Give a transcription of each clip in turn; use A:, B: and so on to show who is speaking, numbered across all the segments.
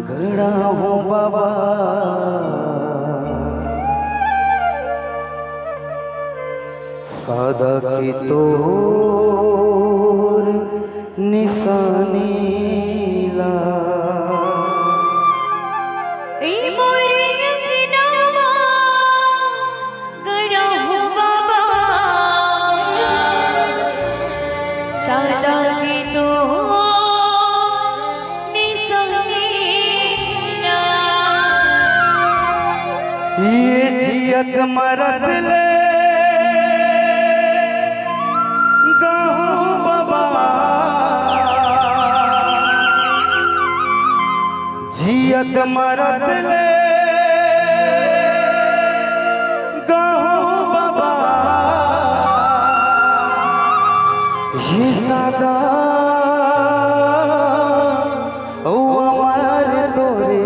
A: गड़ा हूँ बाबा सादा की तोर निशानी ला
B: सादा की तो
A: ये जियत मरद ले गाहू बाबा जियत मरद ले गाहू बाबा ये सादा ओ अमर तोरे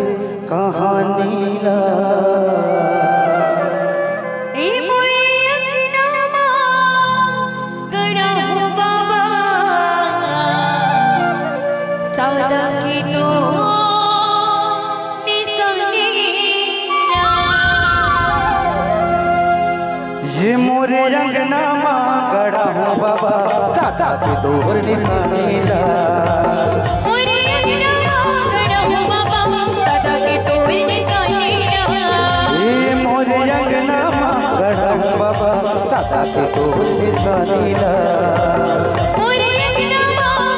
A: कहानी ला
B: सादा की तो
A: ये मोरे अंगना माँ गड़ा हूँ बाबा सादा की तोर निशानी ला
B: मोरे अंगना गड़ा हूँ बाबा सादा की तोर निशानी ला
A: ये मोरे अंगना माँ गड़ा हूँ बाबा सादा की तोर निशानी ला
B: मोरे अंगना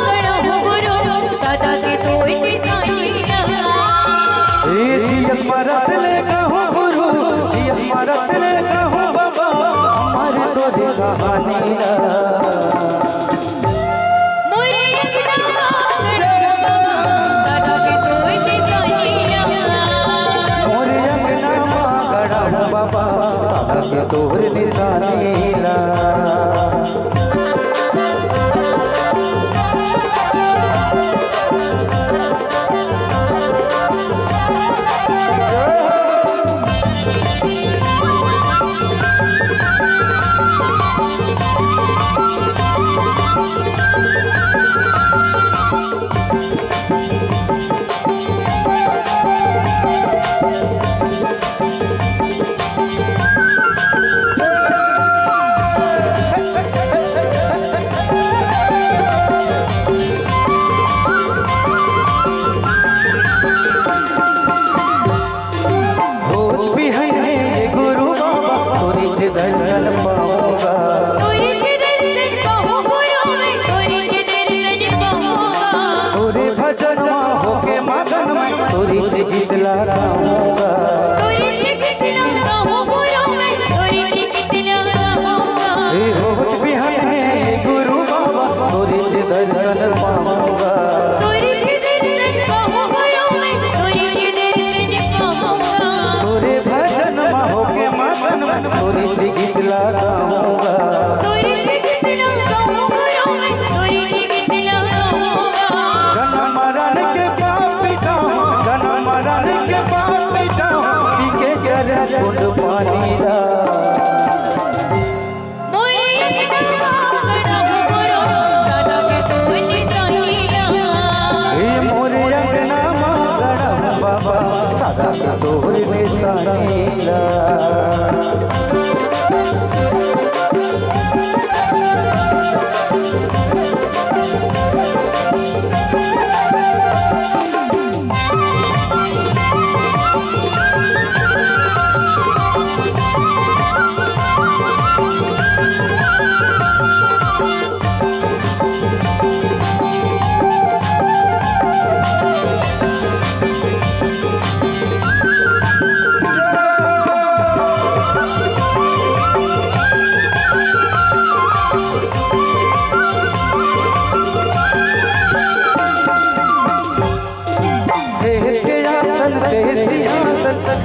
B: गड़ा हूँ गुरु सादा की तोर निशानी ला
A: ये जियत मरद ले कहूँ गुरु जियत मरद ले कहूँ बाबा हमारे तोरे कहानी ला
B: मोरे अंगना गड़ा हूँ सादा की तोर निशानी ला
A: मोरे अंगना माँ गड़ा हूँ बाबा सादा की तोर निशानी ला दर्शन पाऊंगा
B: तोरे दर्शन पाऊंगा मैं तोरे दर्शन पाऊंगा
A: तोरे भजन होके मगन में तोरी से गीत लगाऊंगा
B: तोरे गीत लगाऊंगा मैं तोरे गीत लगाऊंगा
A: हे रोज बिहान है गुरु बाबा तोरी से दर्शन पाऊंगा
B: तोरे दर्शन पाऊंगा मैं तोरे दर्शन पाऊंगा
A: तोरे भजन होके मगन में तोरी से गीत लगाऊंगा
B: तोरे गीत लगाऊंगा मैं तोरे गीत लगाऊंगा
A: जन्म मरण के पाप मिटाऊं जन्म मरण के पाप मिटाऊं पी के जरा गुंड पानी ला
B: मोरे अंगना गड़ा हूँ गुरु सादा की तोर निशानी ला
A: ये मोरे अंगना माँ गड़ा हूँ बाबा सादा की तोर निशानी ला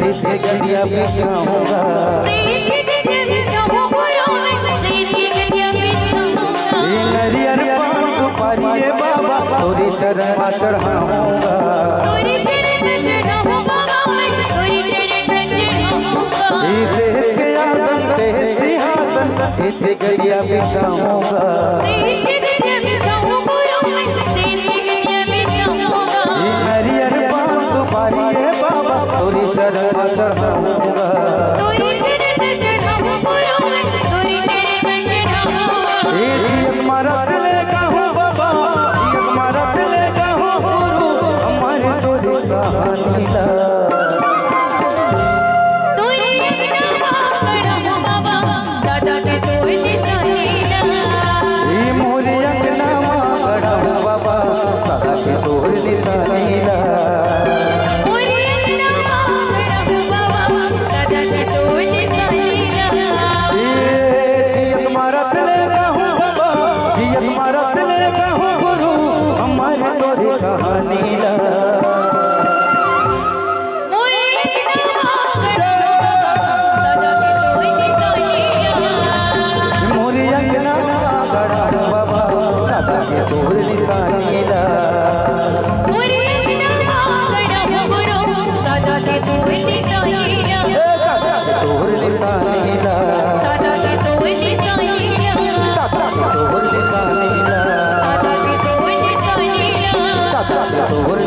A: से गलिया बिछाऊंगा नरियर पान सुपारी बाबा तोरी चरण चढ़ाऊंगा से गलिया बिछाऊंगा नरियर पान सुपारी चढ़ाऊंगा
B: तोरे चरण में चढ़ाऊं गुरु तोरे चरण में चढ़ाऊं
A: ए जियत मरत ले कहूँ बाबा जियत मरत ले कहूँ गुरु हमारे तोरे कहानी ला
B: तोरे अंगना गढ़हु बाबा सदा के तोरे निशानीला
A: ए मोरे अंगना गढ़हु बाबा सदा के तोरे निशानीला
B: मोरे अंगना गढ़हु बाबा सदा के तोरे निशानीला
A: जियत मरत ले कहूँ बाबा जियत मरत ले कहूँ गुरु हमारे तोरे कहानी ला
B: मोरे अंगना गढ़हु बाबा सदा के तोरे निशानीला
A: मोरे अंगना गढ़हु बाबा सदा के तोरे निशानीला
B: मोरे अंगना गढ़हु गुरु सदा के तोरे निशानीला
A: तोरे निशानीला
B: सदा के तोरे निशानीला
A: तोरे निशानीला
B: सदा के तोरे निशानीला
A: तोरे